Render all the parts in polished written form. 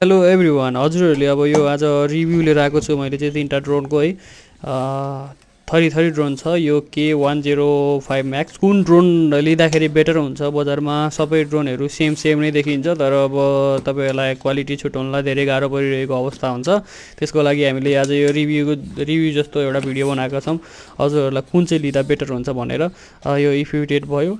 Hello everyone हजुरहरूले अब यो आज रिभ्यू लिएर आएको छु मैले चाहिँ तीनवटा ड्रोनको है थरी थरी ड्रोन छ यो K105 म्याक्स कुन ड्रोन लिँदाखेरि बेटर हुन्छ बजारमा सबै ड्रोनहरू सेम नै देखिन्छ तर अब तपाईँहरूलाई क्वालिटी छुट्याउनलाई धेरै गाह्रो परिरहेको अवस्था हुन्छ त्यसको लागि हामीले आज यो रिभ्यू जस्तो एउटा भिडियो बनाएका छौँ हजुरहरूलाई कुन चाहिँ लिँदा बेटर हुन्छ भनेर यो E58 भयो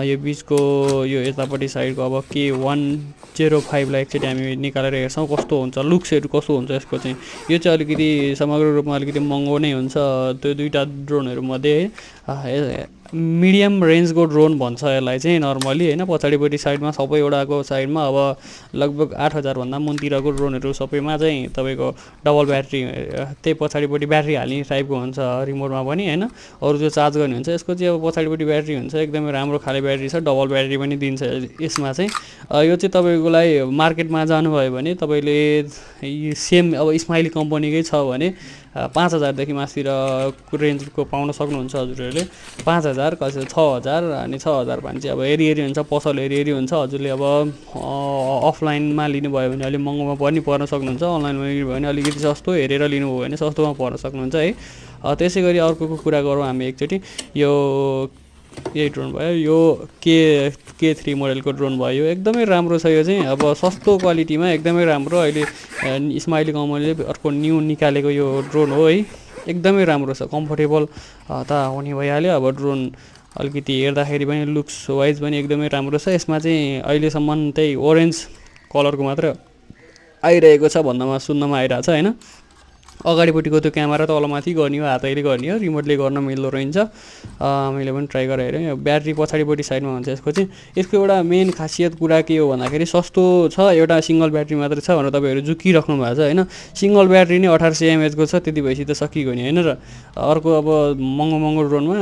यो बिचको यो यतापट्टि साइडको अब K105लाई एकचोटि हामी निकालेर हेर्छौँ कस्तो हुन्छ लुक्सहरू कस्तो हुन्छ यसको चाहिँ यो चाहिँ अलिकति समग्र रूपमा अलिकति महँगो नै हुन्छ त्यो दुईवटा ड्रोनहरूमध्ये है मिडियम रेन्जको ड्रोन भन्छ यसलाई चाहिँ नर्मली होइन पछाडिपट्टि साइडमा सबैवटाको साइडमा अब लगभग 8,000 भन्दा मुनतिरको ड्रोनहरू सबैमा चाहिँ तपाईँको डबल ब्याट्री त्यही पछाडिपट्टि ब्याट्री हाल्ने टाइपको हुन्छ रिमोटमा पनि होइन अरू जो चार्ज गर्ने हुन्छ यसको चाहिँ अब पछाडिपट्टि ब्याट्री हुन्छ एकदमै राम्रो खाले ब्याट्री छ डबल ब्याट्री पनि दिन्छ यसमा चाहिँ यो चाहिँ तपाईँकोलाई मार्केटमा जानुभयो भने तपाईँले सेम अब स्माइली कम्पनीकै छ भने 5,000देखि माथितिर रेन्जको पाउन सक्नुहुन्छ हजुरहरूले 5,000 कसै 6,000 अनि 6,000 भने चाहिँ अब हेरी हुन्छ पसल हेरी हुन्छ हजुरले अब अफलाइनमा लिनुभयो भने अलिक महँगोमा पनि पर्न सक्नुहुन्छ अनलाइनमा लिनुभयो भने अलिकति सस्तो हेरेर लिनुभयो भने सस्तोमा पर्न सक्नुहुन्छ है त्यसै गरी अर्को कुरा गरौँ हामी एकचोटि यो यही ड्रोन भयो यो K3 मोडलको ड्रोन भयो एकदमै राम्रो छ यो चाहिँ अब सस्तो क्वालिटीमा एकदमै राम्रो अहिले स्माइली कम्पनीले अर्को न्यू निकालेको यो ड्रोन हो है एकदमै राम्रो छ कम्फोर्टेबल त हुने भइहाल्यो अब ड्रोन अलिकति हेर्दाखेरि पनि लुक्स वाइज पनि एकदमै राम्रो छ यसमा चाहिँ अहिलेसम्म त्यही ओरेन्ज कलरको मात्र आइरहेको छ भन्दामा सुन्नमा आइरहेको छ होइन अगाडिपट्टिको त्यो क्यामेरा तलमाथि गर्ने हो हातैले गर्ने हो रिमोटले गर्न मिल्दो रहेछ मैले पनि ट्राई गरेर हेरेँ ब्याट्री पछाडिपट्टि साइडमा हुन्छ यसको चाहिँ यसको एउटा मेन खासियत कुरा के हो भन्दाखेरि सस्तो छ एउटा सिङ्गल ब्याट्री मात्रै छ भनेर तपाईँहरू झुकिराख्नु भएको छ होइन सिङ्गल ब्याट्री नै 1800 mAh को छ त्यति भएपछि त सकिगयो नि होइन र अर्को अब महँगो ड्रोनमा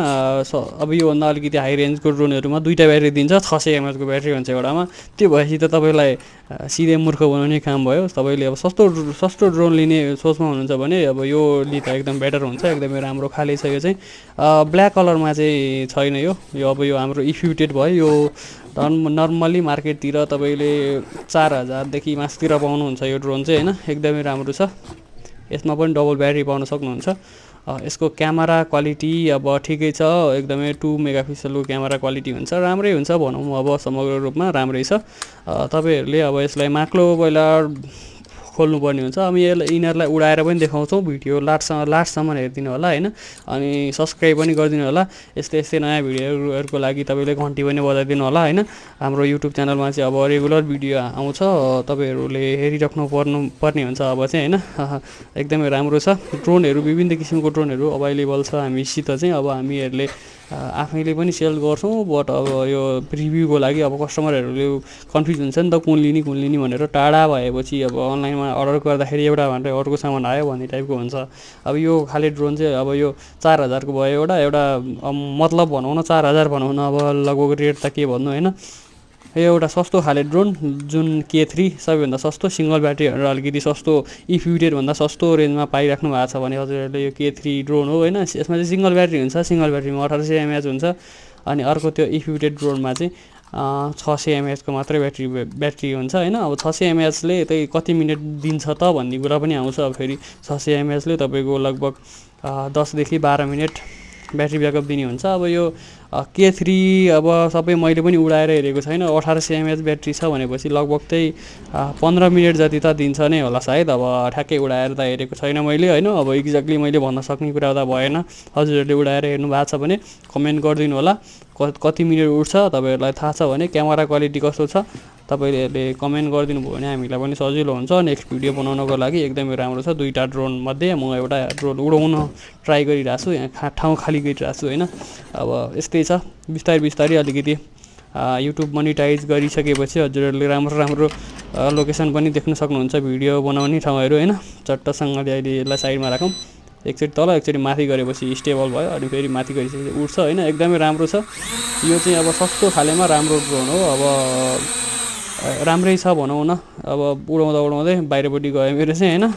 अब योभन्दा अलिकति हाई रेन्जको ड्रोनहरूमा दुईवटा ब्याट्री दिन्छ 600 mAh को ब्याट्री हुन्छ एउटामा त्यो भएपछि त तपाईँलाई सिधै मूर्ख बनाउने काम भयो तपाईँले अब सस्तो ड्रोन लिने सोचमा हुनुहुन्छ भने अब यो लिँदा एकदम बेटर हुन्छ एकदमै राम्रो खाले छ यो चाहिँ ब्ल्याक कलरमा चाहिँ छैन यो अब यो हाम्रो E58 भयो यो नर्मली मार्केटतिर तपाईँले 4,000देखि माथितिर पाउनुहुन्छ यो ड्रोन चाहिँ होइन एकदमै राम्रो छ यसमा पनि डबल ब्याट्री पाउन सक्नुहुन्छ यसको क्यामेरा क्वालिटी अब ठिकै छ एकदमै 2 मेगापिक्सलको क्यामेरा क्वालिटी हुन्छ राम्रै हुन्छ भनौँ अब समग्र रूपमा राम्रै छ तपाईँहरूले अब यसलाई माक्लो पहिला खोल्नुपर्ने हुन्छ अब यिनीहरूलाई उडाएर पनि देखाउँछौँ भिडियो लास्टसम्म हेरिदिनु होला होइन अनि सब्सक्राइब पनि गरिदिनु होला यस्तै नयाँ भिडियोहरूको लागि तपाईँले घन्टी पनि बजाइदिनु होला होइन हाम्रो युट्युब च्यानलमा चाहिँ अब रेगुलर भिडियो आउँछ तपाईँहरूले हेरिराख्नु पर्ने हुन्छ अब चाहिँ होइन एकदमै राम्रो छ ड्रोनहरू विभिन्न किसिमको ड्रोनहरू अभाइलेबल छ हामीसित चाहिँ अब हामीहरूले आफैले पनि सेल गर्छौँ बट अब यो रिभ्यूको लागि अब कस्टमरहरूले कन्फ्युज हुन्छ नि त कुन लिने भनेर टाढा भएपछि अब अनलाइनमा अर्डर गर्दाखेरि एउटा भनेर अर्को सामान आयो भन्ने टाइपको हुन्छ अब यो खाले ड्रोन चाहिँ अब यो 4,000 को भयो एउटा मतलब भनौँ न 4,000 भनौँ न अब लगभग रेट त के भन्नु होइन यो एउटा सस्तो खाले ड्रोन जुन K3 सबैभन्दा सस्तो सिङ्गल ब्याट्री भनेर अलिकति सस्तो E58 भन्दा सस्तो रेन्जमा पाइराख्नु भएको छ भने हजुरहरूले यो K3 ड्रोन हो होइन यसमा चाहिँ सिङ्गल ब्याट्री हुन्छ सिङ्गल ब्याट्रीमा 1800 mAh हुन्छ अनि अर्को त्यो E58 ड्रोनमा चाहिँ 600 mAh को मात्रै ब्याट्री हुन्छ होइन अब 600 mAh ले त्यही कति मिनट दिन्छ त भन्ने कुरा पनि आउँछ अब फेरि 600 mAh ले तपाईँको लगभग 10देखि 12 मिनट ब्याट्री ब्याकअप दिने हुन्छ अब यो K3 अब सबै मैले पनि उडाएर हेरेको छैन 1800 mAh ब्याट्री छ भनेपछि लगभग त्यही 15 मिनट जति त दिन्छ नै होला सायद अब ठ्याक्कै उडाएर त हेरेको छैन मैले होइन अब एक्ज्याक्टली मैले भन्न सक्ने कुरा त भएन हजुरहरूले उडाएर हेर्नु भएको छ भने कमेन्ट गरिदिनु होला कति मिनट उड्छ तपाईँहरूलाई थाहा छ भने क्यामेरा क्वालिटी कस्तो छ तपाईँहरूले कमेन्ट गरिदिनु भयो भने हामीलाई पनि सजिलो हुन्छ नेक्स्ट भिडियो बनाउनको लागि एकदमै राम्रो छ दुईवटा ड्रोन मध्ये म एउटा ड्रोन उडाउन ट्राई गरिरहेको छु यहाँ ठाउँ खाली गरिरहेको छु होइन अब यस्तै छ बिस्तारै अलिकति युट्युब मोनिटाइज गरिसकेपछि हजुरहरूले राम्रो लोकेसन पनि देख्न सक्नुहुन्छ भिडियो बनाउने ठाउँहरू होइन चट्टसँगले अहिले यसलाई साइडमा राखौँ एकचोटि तल एकचोटि माथि गरेपछि स्टेबल भयो अनि फेरि माथि गरिसकेपछि उड्छ होइन एकदमै राम्रो छ यो चाहिँ अब सस्तो खालेमा राम्रो ड्रोन हो अब राम्रै छ भनौँ न अब उडाउँदै बाहिरपट्टि गयो मेरो चाहिँ होइन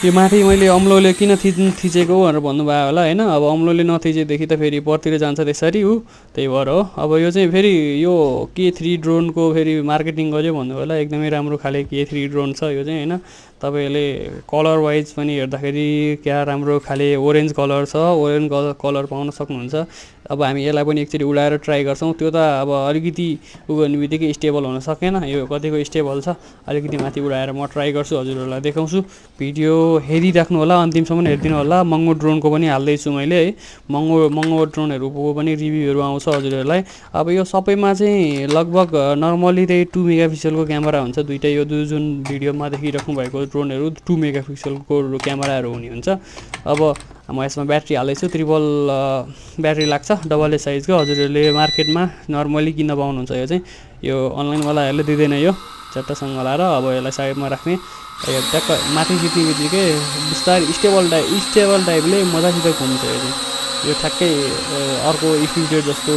यो माथि मैले अम्लोले किन थिचेको भनेर भन्नुभयो होला होइन। अब अम्लोले नथिचेदेखि त फेरि परतिर जान्छ त्यसरी त्यही भएर हो। अब यो चाहिँ फेरि यो K3 ड्रोनको फेरि मार्केटिङ गर्यो भन्नु होला। एकदमै राम्रो खाले K3 ड्रोन छ यो चाहिँ होइन। तपाईँहरूले कलर वाइज पनि हेर्दाखेरि क्या राम्रो खाले ओरेन्ज कलर छ, ओरेन्ज कलर पाउन सक्नुहुन्छ। अब हामी यसलाई पनि एकचोटि उडाएर ट्राई गर्छौँ। त्यो त अब अलिकति गर्ने बित्तिकै स्टेबल हुन सकेन। यो कतिको स्टेबल छ अलिकति माथि उडाएर म ट्राई गर्छु, हजुरहरूलाई देखाउँछु। भिडियो हेरिराख्नु होला, अन्तिमसम्म हेरिदिनु होला। महँगो ड्रोनको पनि हाल्दैछु मैले है। महँगो ड्रोनहरूको पनि रिभ्यूहरू आउँछ हजुरहरूलाई। अब यो सबैमा चाहिँ लगभग नर्मली चाहिँ 2 मेगापिक्सलको क्यामेरा हुन्छ। दुइटै यो जुन भिडियोमा देखिराख्नु भएको ड्रोनहरू 2 मेगापिक्सलको क्यामेराहरू हुने हुन्छ। अब म यसमा ब्याट्री हाल्दैछु, ट्रिपल ब्याट्री लाग्छ, डबल ए साइजको। हजुरहरूले मार्केटमा नर्मली किन्न पाउनुहुन्छ। यो चाहिँ यो अनलाइनवालाहरूले दिँदैन यो चट्टसँग लाएर। अब यसलाई साइडमा राख्ने, यो ट्याक्क माथि जित्ने बित्तिकै बिस्तारै स्टेबल टाइपले मजासित घुम्छ यो चाहिँ। यो ठ्याक्कै अर्को E58 जस्तो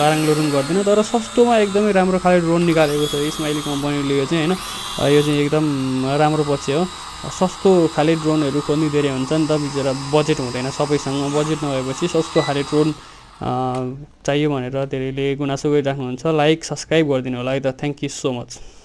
लाराङ लोरुङ गर्दैन, तर सस्तोमा एकदमै राम्रो खाले ड्रोन निकालेको छ स्माइली कम्पनीले यो चाहिँ होइन। यो चाहिँ एकदम राम्रो पक्ष हो। सस्तो खाले ड्रोनहरू खोज्नु धेरै हुन्छ नि त, बिचरा बजेट हुँदैन सबैसँग। बजेट नभएपछि सस्तो खाले ड्रोन चाहियो भनेर धेरैले गुनासो गरिराख्नुहुन्छ। लाइक सब्सक्राइब गरिदिनु होला है त। Thank you so much.